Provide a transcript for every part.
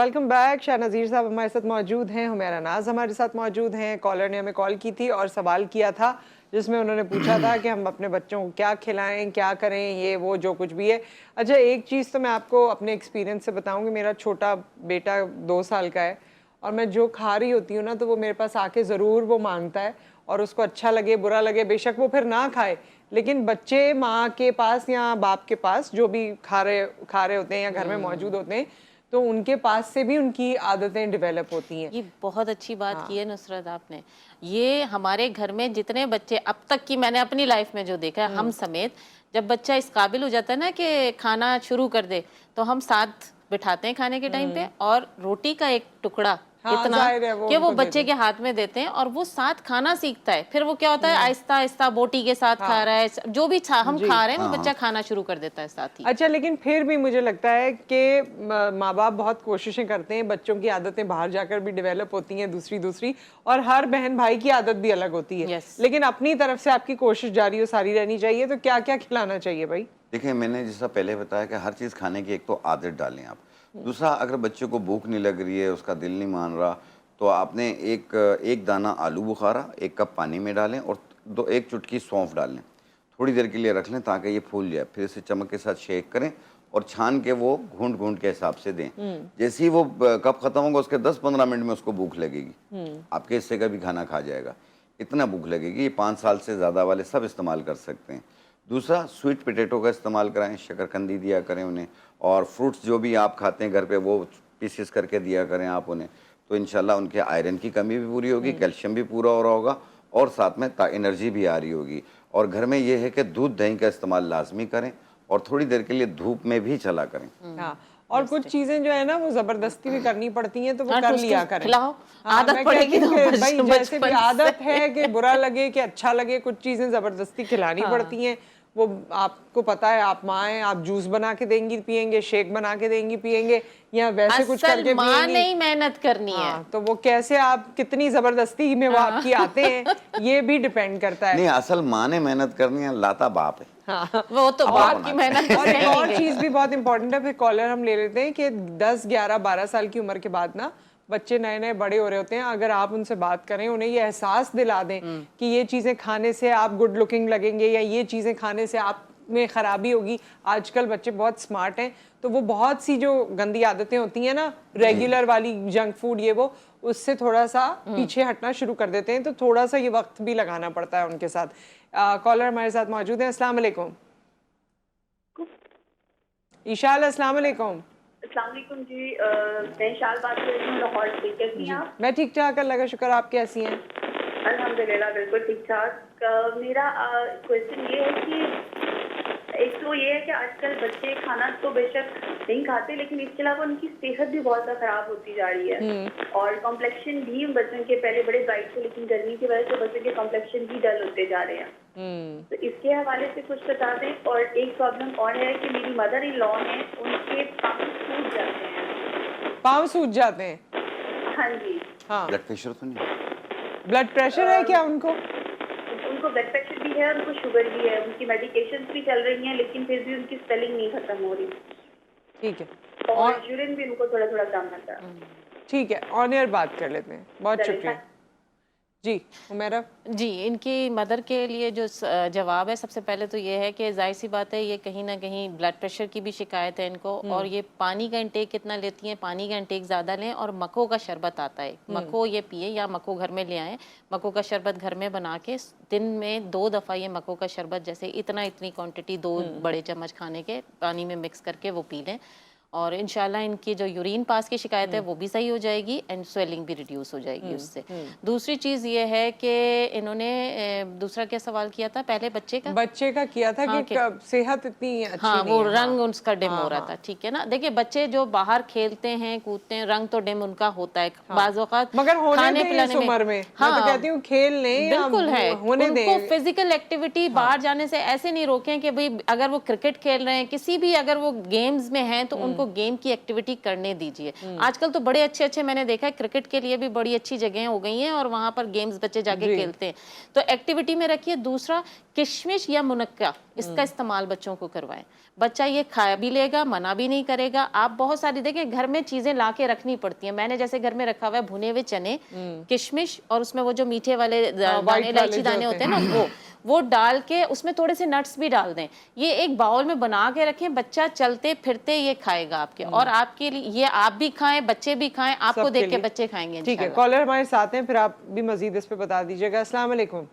Welcome back. Shah नज़ीर साहब हमारे साथ मौजूद हैं, हुमैरा नाज हमारे साथ मौजूद हैं। कॉलर ने हमें कॉल की थी और सवाल किया था जिसमें उन्होंने पूछा था कि हम अपने बच्चों को क्या खिलाएं, क्या करें, ये वो जो कुछ भी है। अच्छा, एक चीज़ तो मैं आपको अपने एक्सपीरियंस से बताऊंगी। मेरा छोटा बेटा 2 साल का है और मैं जो खा रही होती हूँ ना, तो वो मेरे पास आके ज़रूर वो मांगता है और उसको अच्छा लगे बुरा लगे बेशक वो फिर ना खाए, लेकिन बच्चे माँ के पास या बाप के पास जो भी खा रहे होते हैं या घर में मौजूद होते हैं, तो उनके पास से भी उनकी आदतें डेवलप होती हैं। ये बहुत अच्छी बात की है नुसरत आपने। ये हमारे घर में जितने बच्चे अब तक की मैंने अपनी लाइफ में जो देखा है, हम समेत, जब बच्चा इस काबिल हो जाता है ना कि खाना शुरू कर दे, तो हम साथ बिठाते हैं खाने के टाइम पे और रोटी का एक टुकड़ा इतना कि वो बच्चे के हाथ में देते हैं और वो साथ खाना सीखता है। फिर वो क्या होता है, आहिस्ता आहिस्ता बोटी के साथ खा रहा है, जो भी हम खा रहे हैं वो बच्चा खाना शुरू कर देता है साथ ही। अच्छा, लेकिन फिर भी मुझे लगता है कि माँ बाप बहुत कोशिशें करते हैं, बच्चों की आदतें बाहर जाकर भी डेवलप होती हैं दूसरी, और हर बहन भाई की आदत भी अलग होती है। लेकिन अपनी तरफ से आपकी कोशिश जारी और सारी रहनी चाहिए। तो क्या क्या खिलाना चाहिए भाई? देखिए, मैंने जैसा पहले बताया कि हर चीज़ खाने की एक तो आदत डालें आप। दूसरा, अगर बच्चे को भूख नहीं लग रही है, उसका दिल नहीं मान रहा, तो आपने एक दाना आलू बुखारा 1 कप पानी में डालें और 1 चुटकी सौंफ डालें, थोड़ी देर के लिए रख लें ताकि ये फूल जाए। फिर इसे चम्मच के साथ शेक करें और छान के वो घूंट के हिसाब से दें। जैसे ही वो कप खत्म होगा उसके 10-15 मिनट में उसको भूख लगेगी, आपके हिस्से का भी खाना खा जाएगा, इतना भूख लगेगी। ये 5 साल से ज़्यादा वाले सब इस्तेमाल कर सकते हैं। दूसरा, स्वीट पोटैटो का इस्तेमाल कराएं, शकरकंदी दिया करें उन्हें, और फ्रूट्स जो भी आप खाते हैं घर पे वो पीसेस करके दिया करें आप उन्हें। तो इंशाल्लाह उनके आयरन की कमी भी पूरी होगी, कैल्शियम भी पूरा हो रहा होगा और साथ में एनर्जी भी आ रही होगी। और घर में ये है कि दूध दही का इस्तेमाल लाजमी करें और थोड़ी देर के लिए धूप में भी चला करें। हाँ, और कुछ चीजें जो है ना वो जबरदस्ती भी करनी पड़ती हैं, तो वो कर लिया करें। आदत पड़ेगी तो भाई, जैसे भी आदत है कि बुरा लगे कि अच्छा लगे, कुछ चीजें जबरदस्ती खिलानी पड़ती हैं। वो आपको पता है, आप माँ हैं, आप जूस बना के देंगी पियेंगे, शेक बना के देंगी पियेंगे, या वैसे कुछ करके माँ नहीं मेहनत करनी है। तो वो कैसे, आप कितनी जबरदस्ती में वो आपकी आते हैं, ये भी डिपेंड करता है। नहीं, असल माँ ने मेहनत करनी है, लाता बाप है। हाँ, वो तो बाप की मेहनत। और एक और चीज भी बहुत इंपॉर्टेंट है, फिर कॉलर हम ले लेते हैं कि 10, 11, 12 साल की उम्र के बाद ना बच्चे नए नए बड़े हो रहे होते हैं। अगर आप उनसे बात करें, उन्हें ये एहसास दिला दें कि ये चीजें खाने से आप गुड लुकिंग लगेंगे या ये चीजें खाने से आप में खराबी होगी। आजकल बच्चे बहुत स्मार्ट हैं, तो वो बहुत सी जो गंदी आदतें होती हैं ना, रेगुलर वाली जंक फूड ये वो, उससे थोड़ा सा पीछे हटना शुरू कर देते हैं। तो थोड़ा सा ये वक्त भी लगाना पड़ता है उनके साथ। कॉलर हमारे साथ मौजूद है। अस्सलाम वालेकुम ईशाल। अस्सलाम वालेकुम। अस्सलाम वालेकुम जी, मैं इशाल बात कर रही हूँ लाहौर से। कैसी हैं आप? मैं ठीक ठाक, अल्लाह का शुक्र। आप कैसी हैं? अल्हम्दुलिल्लाह बिल्कुल ठीक ठाक। मेरा क्वेश्चन ये है कि एक तो ये है कि आजकल बच्चे खाना तो बेशक नहीं खाते, लेकिन इसके अलावा उनकी सेहत भी बहुत ज़्यादा खराब होती जा रही है और कॉम्प्लेक्शन भी बच्चों के पहले बड़े ब्राइट थे, लेकिन गर्मी की वजह से बच्चों के कॉम्प्लेक्शन भी डल होते जा रहे हैं। तो इसके हवाले से कुछ बता दें। और एक प्रॉब्लम और है कि मेरी मदर इन लॉ है, उनके पाँव सूज जाते हैं। पाँव सूज जाते हैं? हाँ जी। हाँ, ब्लड प्रेशर तो नहीं? ब्लड प्रेशर है क्या उनको? उनको ब्लड प्रेशर भी है, उनको शुगर भी है, उनकी मेडिकेशंस भी चल रही हैं, लेकिन फिर भी उनकी स्पेलिंग नहीं खत्म हो रही। ठीक है। और यूरिन भी उनको थोड़ा थोड़ा कम आता है। ठीक है, ऑन एयर बात कर लेते हैं। बहुत शुक्रिया जी। हुमैरा जी, इनकी मदर के लिए जो जवाब है, सबसे पहले तो ये है कि जाहिर सी बात है, ये कहीं ना कहीं ब्लड प्रेशर की भी शिकायत है इनको। और ये पानी का इंटेक कितना लेती हैं, पानी का इंटेक ज़्यादा लें। और मको का शरबत आता है, मको ये पिए या मको घर में ले आएँ। मको का शरबत घर में बना के दिन में 2 दफ़ा ये मको का शरबत, जैसे इतनी क्वांटिटी 2 बड़े चम्मच खाने के पानी में मिक्स करके वो पी लें। और इंशाल्लाह इनकी जो यूरिन पास की शिकायत है वो भी सही हो जाएगी एंड स्वेलिंग भी रिड्यूस हो जाएगी उससे। दूसरी चीज़ ये है कि इन्होंने दूसरा क्या सवाल किया था पहले, बच्चे का किया था कि सेहत इतनी अच्छी हाँ, नहीं वो है। रंग उसका डिम हो रहा था। ठीक है ना, देखिए बच्चे जो बाहर खेलते हैं कूदते हैं, रंग तो डिम उनका होता है बाज़ औक़ात, मगर खाने पिलाने में उम्र में मैं तो कहती हूँ खेल लें, बिल्कुल है, होने उनको फिजिकल एक्टिविटी बाहर जाने से ऐसे नहीं रोकें कि भाई अगर वो क्रिकेट खेल रहे हैं, किसी भी अगर वो गेम्स में हैं तो उनको उनको गेम की एक्टिविटी करने दीजिए। आजकल तो बड़े अच्छे अच्छे मैंने देखा है क्रिकेट के लिए भी बड़ी अच्छी जगह हो गई हैं और वहां पर गेम्स बच्चे जाके खेलते हैं, तो एक्टिविटी में रखिए। दूसरा, किशमिश या मुनक्का इसका इस्तेमाल बच्चों को करवाएं। बच्चा ये खा भी लेगा, मना भी नहीं करेगा। आप बहुत सारी देखें घर में चीजें ला के रखनी पड़ती हैं। मैंने जैसे घर में रखा हुआ है भुने हुए चने, किशमिश और उसमें वो जो मीठे वाले दाने, इलायची दाने होते हैं ना, वो डाल के उसमें थोड़े से नट्स भी डाल दें। ये एक बाउल में बना के रखें, बच्चा चलते फिरते ये खाएगा आपके, और आपके लिए ये आप भी खाएं, बच्चे भी खाएं, आपको देख के बच्चे खाएंगे। ठीक है, कॉलर हमारे साथ हैं, फिर आप भी मजीद इस पे बता दीजिएगा। अस्सलाम वालेकुम।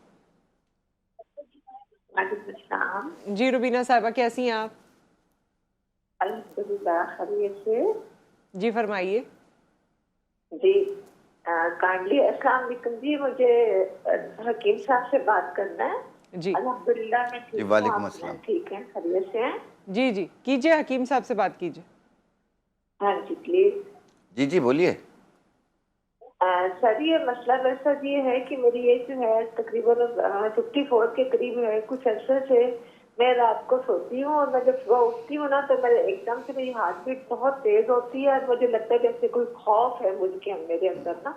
जी रुबीना साहिबा, कैसी हैं आप? अल्हम्दुलिल्लाह खैरियत से। जी फरमाइए। जी काइंडली अस्सलाम वालेकुम जी, मुझे हकीम साहब से बात करना है। जी अल्हम्दुलिल्लाह मैं ठीक हूँ, वालेकुम आप अस्सलाम। ठीक है, खैरियत से हैं? जी जी कीजिए, हकीम साहब से बात कीजिए। हाँ जी प्लीज। जी जी बोलिए। सर ये मसला वैसा ये है कि मेरी एज जो है तकरीबन 54 के करीब है। कुछ अरसे से मैं रात को सोती हूँ और मैं जब सुबह उठती हूँ ना तो मेरे एकदम से मेरी हार्ट बीट बहुत तेज होती है और मुझे लगता है जैसे कोई खौफ है मुझे मेरे अंदर ना।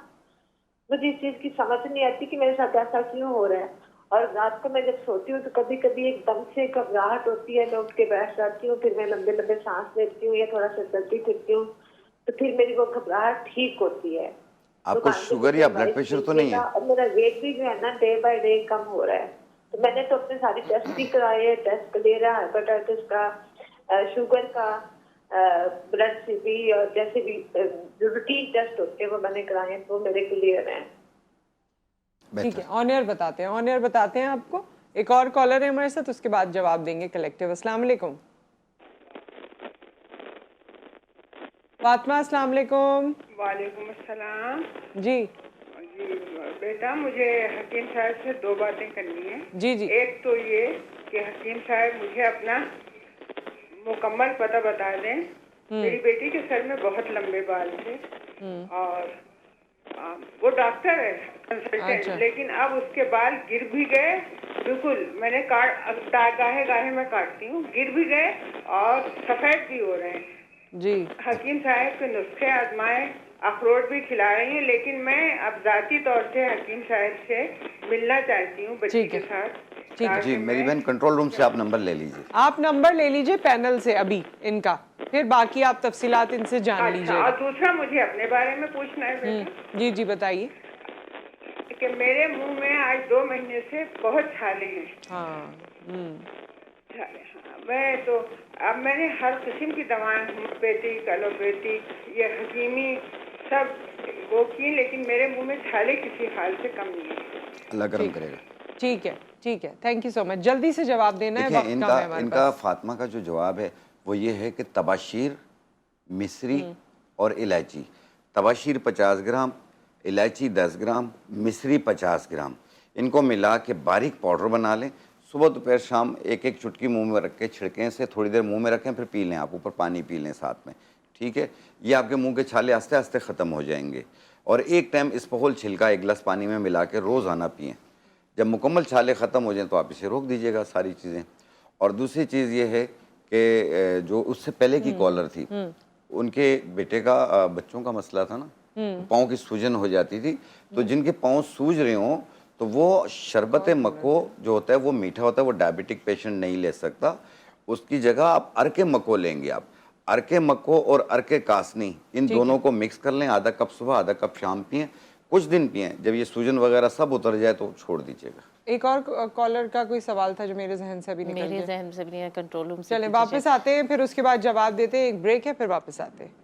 मुझे इस चीज की समझ नहीं आती कि मेरे साथ ऐसा क्यों हो रहा है। और रात को मैं जब सोती हूँ तो कभी कभी एकदम से घबराहट होती है, मैं उठ के बैठ जाती हूँ, फिर मैं लंबे लंबे सांस लेती हूँ या थोड़ा सा चलती फिरती हूँ तो फिर मेरी वो घबराहट ठीक होती है। आपको शुगर या ब्लड प्रेशर तो नहीं है? और मेरा वेट भी जो है ना डे बाय डे कम हो रहा है। तो मैंने तो अपने सारी टेस्ट भी कराए हैं, टेस्ट क्लियर है, हेपेटाइटिस का, शुगर का, ब्लड से भी, और जैसे भी जो रूटीन टेस्ट होते हैं वो मैंने कराए हैं, तो मेरे क्लियर हैं। ठीक है, ऑन एयर बताते हैं आपको। एक और कॉलर है हमारे साथ, उसके बाद जवाब देंगे कलेक्टिव। अस्सलाम वालेकुम फातिमा। अस्सलाम वालेकुम। वालेकुम अस्सलाम। जी जी बेटा, मुझे हकीम साहब से दो बातें करनी है। जी जी। एक तो ये कि हकीम साहब मुझे अपना मुकम्मल पता बता दें। मेरी बेटी के सर में बहुत लंबे बाल थे और वो डॉक्टर है कंसल्टेंट। अच्छा। लेकिन अब उसके बाल गिर भी गए, बिल्कुल मैंने गाहे गाहे में काटती हूँ, गिर भी गए और सफेद भी हो रहे हैं। जी हकीम साहब के नुस्खे आजमाए, अखरोट भी खिला रही हैं, लेकिन मैं अब जाती तौर से हकीम साहब से मिलना चाहती हूँ बच्ची ठीक है। के साथ। ठीक है। जी मेरी बहन, कंट्रोल रूम से आप नंबर ले लीजिए। आप नंबर ले लीजिए पैनल से अभी इनका, फिर बाकी आप तफसीलात इनसे जान अच्छा, लीजिए। और दूसरा मुझे अपने बारे में पूछना है बेटा जी जी बताइए। कि मेरे मुंह में आज 2 महीने से बहुत छाले हैं। हाँ छाले, हाँ। मैं तो अब मैंने हर किस्म की दवाएं, होम्योपैथिक, एलोपैथिक, ये हकीमी सब वो की, लेकिन मेरे मुंह में छाले किसी हाल से कम नहीं है। अल्लाह करम करेगा। ठीक है, थैंक यू सो मच। जल्दी से जवाब देना है, देखिए, वक्त कम है हमारे इनका पास। फातिमा का जो जवाब है वो ये है कि तबाशीर, मिस्री और इलायची। तबाशीर 50 ग्राम, इलायची 10 ग्राम, मिस्री 50 ग्राम, इनको मिला के बारीक पाउडर बना लें। सुबह दोपहर शाम एक एक चुटकी मुंह में रख के छिड़कें से थोड़ी देर मुंह में रखें, फिर पी लें। आप ऊपर पानी पी लें साथ में, ठीक है। ये आपके मुंह के छाले आस्ते आस्ते ख़त्म हो जाएंगे। और एक टाइम इस्पहोल छिलका 1 गिलास पानी में मिला के रोज़ाना पिएँ। जब मुकम्मल छाले ख़त्म हो जाएं तो आप इसे रोक दीजिएगा सारी चीज़ें। और दूसरी चीज़ ये है कि जो उससे पहले की कॉलर थी, उनके बेटे का बच्चों का मसला था ना, पाँव की सूजन हो जाती थी। तो जिनके पाँव सूज रहे हों तो वो शरबत मक्को जो होता है वो मीठा होता है, वो डायबिटिक पेशेंट नहीं ले सकता। उसकी जगह आप अरके मक्को लेंगे। आप अरके मक्को और अरके कासनी, इन दोनों को मिक्स कर लें। आधा कप सुबह, आधा कप शाम पिएँ, कुछ दिन पिएँ। जब ये सूजन वगैरह सब उतर जाए तो छोड़ दीजिएगा। एक और कॉलर का कोई सवाल था जो मेरे जहन से अभी निकल मेरे गया। जहन से भी नहीं, कंट्रोल रूम से चलें पूछिए। वापस आते हैं, फिर उसके बाद जवाब देते हैं। एक ब्रेक है, फिर वापस आते हैं।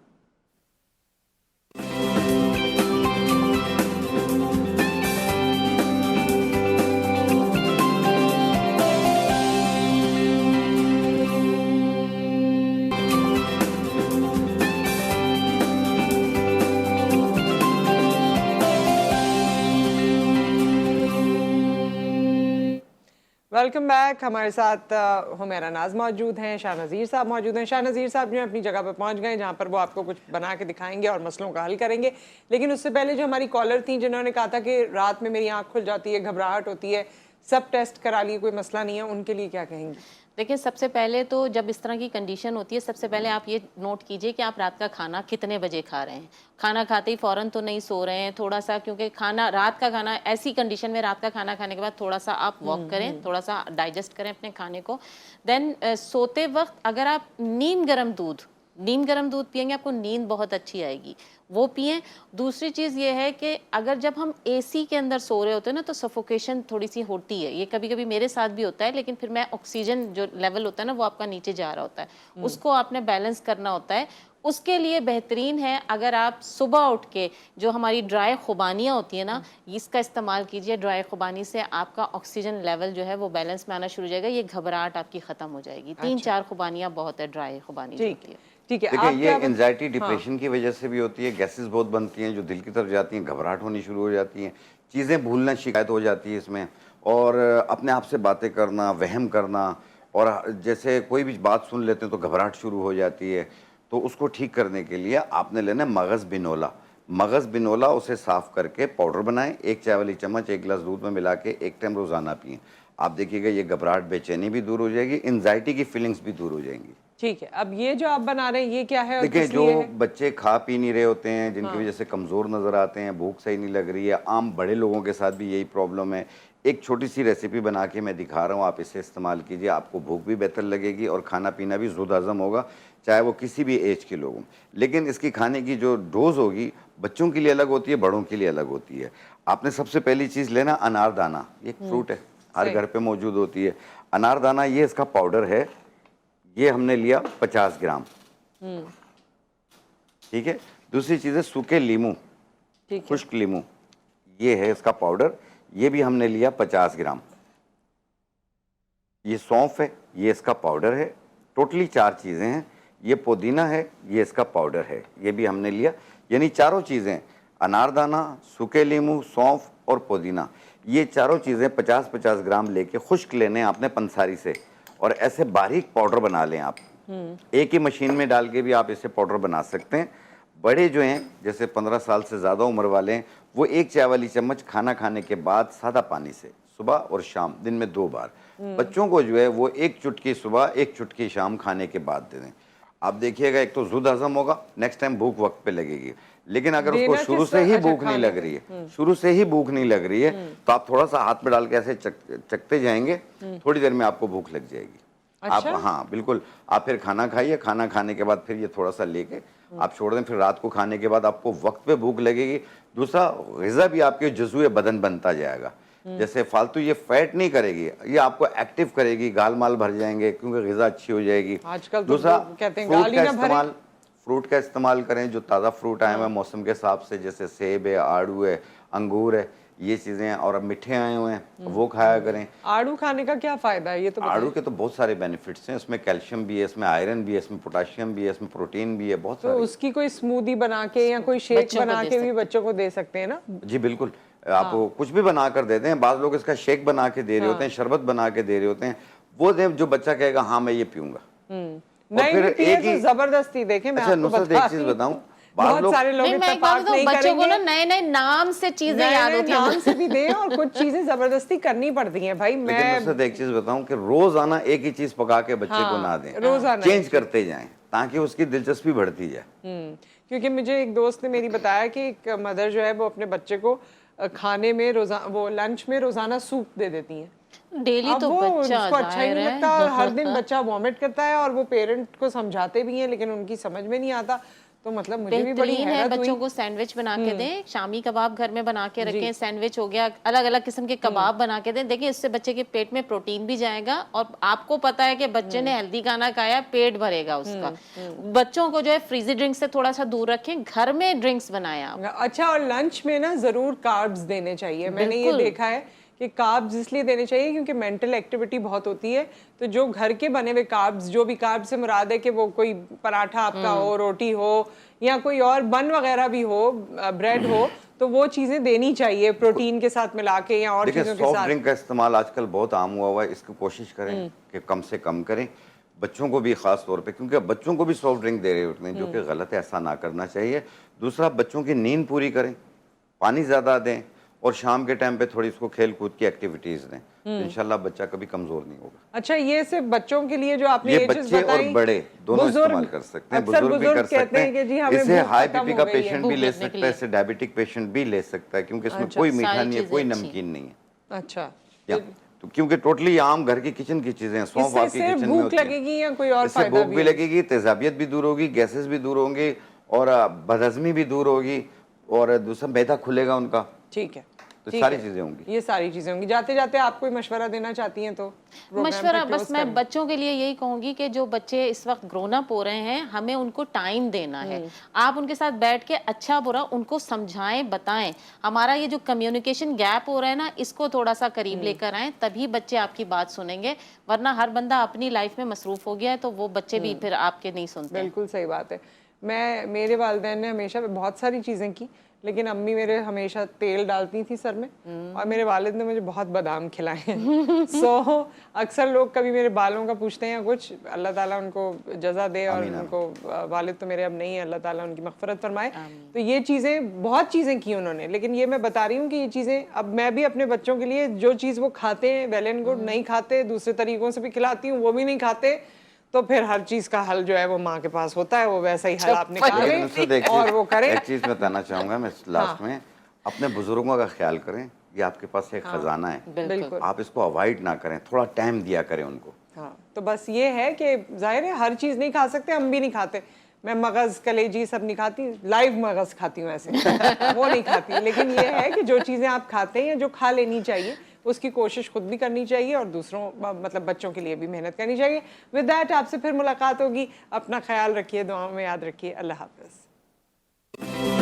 Welcome back. हमारे साथ हुमैरा नाज मौजूद हैं, शाह नज़ीर साहब मौजूद हैं। शाह नज़ीर साहब जो है अपनी जगह पर पहुंच गए, जहां पर वो आपको कुछ बना के दिखाएंगे और मसलों का हल करेंगे। लेकिन उससे पहले जो हमारी कॉलर थी जिन्होंने कहा था कि रात में मेरी आंख खुल जाती है, घबराहट होती है, सब टेस्ट करा लिए, कोई मसला नहीं है, उनके लिए क्या कहेंगी? देखिए, सबसे पहले तो जब इस तरह की कंडीशन होती है, सबसे पहले आप ये नोट कीजिए कि आप रात का खाना कितने बजे खा रहे हैं। खाना खाते ही फ़ौरन तो नहीं सो रहे हैं, थोड़ा सा, क्योंकि खाना, रात का खाना, ऐसी कंडीशन में रात का खाना खाने के बाद थोड़ा सा आप वॉक करें, थोड़ा सा डाइजेस्ट करें अपने खाने को। देन सोते वक्त अगर आप नीम गर्म दूध पिएंगे, आपको नींद बहुत अच्छी आएगी, वो पिएं। दूसरी चीज़ ये है कि अगर जब हम एसी के अंदर सो रहे होते हैं ना, तो सफोकेशन थोड़ी सी होती है। ये कभी कभी मेरे साथ भी होता है, लेकिन फिर मैं ऑक्सीजन जो लेवल होता है ना, वो आपका नीचे जा रहा होता है, उसको आपने बैलेंस करना होता है। उसके लिए बेहतरीन है अगर आप सुबह उठ के जो हमारी ड्राई खुबानियाँ होती है ना, इसका इस्तेमाल कीजिए। ड्राई खुबानी से आपका ऑक्सीजन लेवल जो है वो बैलेंस में आना शुरू हो जाएगा, ये घबराहट आपकी ख़त्म हो जाएगी। 3-4 खुबानियाँ बहुत है, ड्राई खुबानी जो होती है। ठीक है। देखिए, आप ये क्या एंजाइटी डिप्रेशन की वजह से भी होती है, गैसेस बहुत बनती हैं जो दिल की तरफ जाती हैं, घबराहट होनी शुरू हो जाती हैं, चीज़ें भूलना शिकायत हो जाती है इसमें, और अपने आप से बातें करना, वहम करना, और जैसे कोई भी बात सुन लेते हैं तो घबराहट शुरू हो जाती है। तो उसको ठीक करने के लिए आपने लेना मगज़ बिनोला, उसे साफ़ करके पाउडर बनाएं, 1 चाय वाली चम्मच 1 गिलास दूध में मिला के 1 टाइम रोज़ाना पिएं। आप देखिएगा ये घबराहट, बेचैनी भी दूर हो जाएगी, एंजाइटी की फीलिंग्स भी दूर हो जाएंगी। ठीक है, अब ये जो आप बना रहे हैं ये क्या है और देखिए, किस जो लिए है? बच्चे खा पी नहीं रहे होते हैं, जिनकी वजह से कमज़ोर नज़र आते हैं, भूख सही नहीं लग रही है, आम बड़े लोगों के साथ भी यही प्रॉब्लम है। एक छोटी सी रेसिपी बना के मैं दिखा रहा हूँ, आप इसे इस्तेमाल कीजिए, आपको भूख भी बेहतर लगेगी और खाना पीना भी ज़ुद हज़म होगा, चाहे वो किसी भी एज के लोग हों। लेकिन इसकी खाने की जो डोज़ होगी, बच्चों के लिए अलग होती है, बड़ों के लिए अलग होती है। आपने सबसे पहली चीज़ लेना अनारदाना, ये एक फ्रूट है, हर घर पे मौजूद होती है। अनारदाना, ये इसका पाउडर है, ये हमने लिया 50 ग्राम। ठीक है। दूसरी चीज़ है सूखे लीमू, खुश्क लीमू, ये है इसका पाउडर, ये भी हमने लिया 50 ग्राम। ये सौंफ है, ये इसका पाउडर है। टोटली 4 चीज़ें हैं। ये पुदीना है, ये इसका पाउडर है, ये भी हमने लिया। यानी चारों चीज़ें, अनारदाना, सूखे लीमू, सौंफ और पुदीना, ये चारों चीज़ें 50-50 ग्राम लेके खुश्क लेने आपने पंसारी से, और ऐसे बारीक पाउडर बना लें आप। एक ही मशीन में डाल के भी आप इसे पाउडर बना सकते हैं। बड़े जो हैं, जैसे 15 साल से ज़्यादा उम्र वाले हैं, वो 1 चाय वाली चम्मच खाना खाने के बाद सादा पानी से सुबह और शाम, दिन में 2 बार। बच्चों को जो है वो 1 चुटकी सुबह 1 चुटकी शाम खाने के बाद दे दें। आप देखिएगा, एक तो ज़ुद हज़म होगा, नेक्स्ट टाइम भूख वक्त पे लगेगी। लेकिन अगर उसको शुरू से ही भूख नहीं लग रही है, शुरू से ही भूख नहीं लग रही है, तो आप थोड़ा सा हाथ में डाल के ऐसे चखते जाएंगे, थोड़ी देर में आपको भूख लग जाएगी। अच्छा? आप, हाँ बिल्कुल, आप फिर खाना खाइए, खाना खाने के बाद फिर ये थोड़ा सा लेके आप छोड़ दें, फिर रात को खाने के बाद आपको वक्त पे भूख लगेगी। दूसरा, ग़िज़ा भी आपके जुज़्वे बदन बनता जाएगा, जैसे फालतू ये फैट नहीं करेगी, ये आपको एक्टिव करेगी, गाल माल भर जाएंगे क्योंकि ग़िज़ा अच्छी हो जाएगी। आजकल दूसरा, कहते हैं गाल ही ना भरे। फ्रूट का इस्तेमाल करें, जो ताज़ा फ्रूट आए हुए हैं मौसम के हिसाब से, जैसे सेब है, आड़ू है, अंगूर है, ये चीज़ें हैं, और अब मीठे आए हुए हैं, वो खाया करें। आड़ू खाने का क्या फ़ायदा है, ये तो आड़ू के तो बहुत सारे बेनिफिट्स हैं, इसमें कैल्शियम भी है, इसमें आयरन भी है, इसमें पोटाशियम भी है, इसमें प्रोटीन भी है, बहुत तो सारे। उसकी कोई स्मूदी बना के या कोई शेक बना के भी बच्चों को दे सकते हैं ना? जी बिल्कुल, आप कुछ भी बना कर देते हैं। बाज़ लोग इसका शेक बना के दे रहे होते हैं, शरबत बना के दे रहे होते हैं, वो दें जो बच्चा कहेगा हाँ मैं ये पीऊंगा। नहीं भी पिए तो जबरदस्ती। देखें, मैं आपको नुसरत एक चीज बताऊं, बहुत सारे लोग इत्तेफाक नहीं बच्चों को ना करेंगे, नए नाम से चीजें याद होती हैं, नाम से भी दें, और कुछ चीजें जबरदस्ती करनी पड़ती हैं भाई। लेकिन मैं नुसरत एक चीज बताऊं कि रोजाना एक ही चीज पका के बच्चे को ना दें, रोजाना चेंज करते जाएं ताकि उसकी दिलचस्पी बढ़ती जाए। क्योंकि मुझे एक दोस्त ने मेरी बताया कि एक मदर जो है वो अपने बच्चे को खाने में वो लंच में रोजाना सूप दे देती हैं। डेली तो वो बच्चा उसको अच्छा ही नहीं लगता, और हर दिन बच्चा वॉमिट करता है, और वो पेरेंट को समझाते भी हैं लेकिन उनकी समझ में नहीं आता। तो मतलब मुझे भी बड़ी बेहतरीन है, हैरत हुई। बच्चों को सैंडविच बना के दें, शामी कबाब घर में बना के रखें, सैंडविच हो गया, अलग अलग किस्म के कबाब बना के दें। देखिए, इससे बच्चे के पेट में प्रोटीन भी जाएगा, और आपको पता है कि बच्चे ने हेल्दी खाना खाया, पेट भरेगा उसका। बच्चों को जो है फ्रीजी ड्रिंक्स से थोड़ा सा दूर रखें, घर में ड्रिंक्स बनाएं आप। अच्छा, और लंच में ना जरूर कार्ब्स देने चाहिए। मैंने ये देखा है कि कार्ब्स इसलिए देने चाहिए क्योंकि मेंटल एक्टिविटी बहुत होती है, तो जो घर के बने हुए कार्ब्स, जो भी कार्ब्स से मुराद है कि वो कोई पराठा आपका हो, रोटी हो, या कोई और बन वगैरह भी हो, ब्रेड हो, तो वो चीजें देनी चाहिए प्रोटीन के साथ मिला के या और चीजों के सॉफ्ट साथ। ड्रिंक का इस्तेमाल आजकल बहुत आम हुआ हुआ है, इसकी कोशिश करें कि कम से कम करें, बच्चों को भी खास तौर पे, क्योंकि बच्चों को भी सॉफ्ट ड्रिंक दे रहे होते हैं, जो कि गलत है, ऐसा ना करना चाहिए। दूसरा, बच्चों की नींद पूरी करें, पानी ज़्यादा दें, और शाम के टाइम पे थोड़ी इसको खेल कूद की एक्टिविटीज दें, तो इंशाल्लाह बच्चा कभी कमजोर नहीं होगा। अच्छा, ये सिर्फ बच्चों के लिए जो आपने ये एजेस बच्चे और बताई, बड़े दोनों इस्तेमाल कर सकते हैं, बुजुर्ग भी कर सकते हैं। इसे हाई बीपी का पेशेंट भी ले सकता है, इसे डायबिटिक पेशेंट भी ले सकता है, क्योंकि इसमें कोई मीठा नहीं है, कोई नमकीन नहीं है। अच्छा, तो क्योंकि टोटली आम घर की किचन की चीजें हैं, सौंफ आपकी किचन में होती है। लगेगी या कोई और इससे फायदा भूख भी लगेगी, तेजाबियत भी दूर होगी, गैसेस भी दूर होंगी और बदहजमी भी दूर होगी और दूसरा मैदा खुलेगा उनका। ठीक है, तो सारी चीजें होंगी, ये सारी चीजें होंगी। जाते जाते आप कोई मशवरा देना चाहती हैं तो मशवरा बस मैं बच्चों के लिए यही कहूंगी कि जो बच्चे इस वक्त ग्रोन अप हो रहे हैं, हमें उनको टाइम देना है। आप उनके साथ बैठ के अच्छा बुरा उनको समझाएं, बताएं। हमारा ये जो कम्युनिकेशन गैप हो रहा है ना, इसको थोड़ा सा करीब लेकर आएं, तभी बच्चे आपकी बात सुनेंगे। वरना हर बंदा अपनी लाइफ में मसरूफ हो गया है, तो वो बच्चे भी फिर आपके नहीं सुनते। बिल्कुल सही बात है। मेरे वालिदैन ने हमेशा बहुत सारी चीज़ें की, लेकिन अम्मी मेरे हमेशा तेल डालती थी सर में और मेरे वालिद ने मुझे बहुत बादाम खिलाए हैं। सो अक्सर लोग कभी मेरे बालों का पूछते हैं या कुछ, अल्लाह ताला उनको जज़ा दे और उनको, वालिद तो मेरे अब नहीं है, अल्लाह ताला उनकी मग़फ़िरत फरमाए। तो ये चीज़ें, बहुत चीज़ें की उन्होंने, लेकिन ये मैं बता रही हूँ कि ये चीज़ें अब मैं भी अपने बच्चों के लिए जो चीज़ वो खाते हैं वेल एंड गुड, नहीं खाते दूसरे तरीक़ों से भी खिलाती हूँ, वो भी नहीं खाते, तो फिर हर चीज का हल जो है वो माँ के पास होता है, वो वैसा ही हल आप निकालें और वो करें। एक चीज बताना चाहूंगा मैं लास्ट में, अपने बुजुर्गों का ख्याल करें, ये आपके पास एक खजाना है, बिल्कुल आप इसको अवॉइड ना करें, थोड़ा टाइम दिया करें उनको। हाँ, तो बस ये है कि जाहिर है हर चीज नहीं खा सकते, हम भी नहीं खाते। मैं मगज कलेजी सब नहीं खाती, लाइव मगज खाती हूँ ऐसे वो नहीं खाती, लेकिन ये है कि जो चीजें आप खाते हैं या जो खा लेनी चाहिए उसकी कोशिश खुद भी करनी चाहिए और दूसरों मतलब बच्चों के लिए भी मेहनत करनी चाहिए। विद दैट आपसे फिर मुलाकात होगी, अपना ख्याल रखिए, दुआओं में याद रखिए, अल्लाह हाफ़िज़।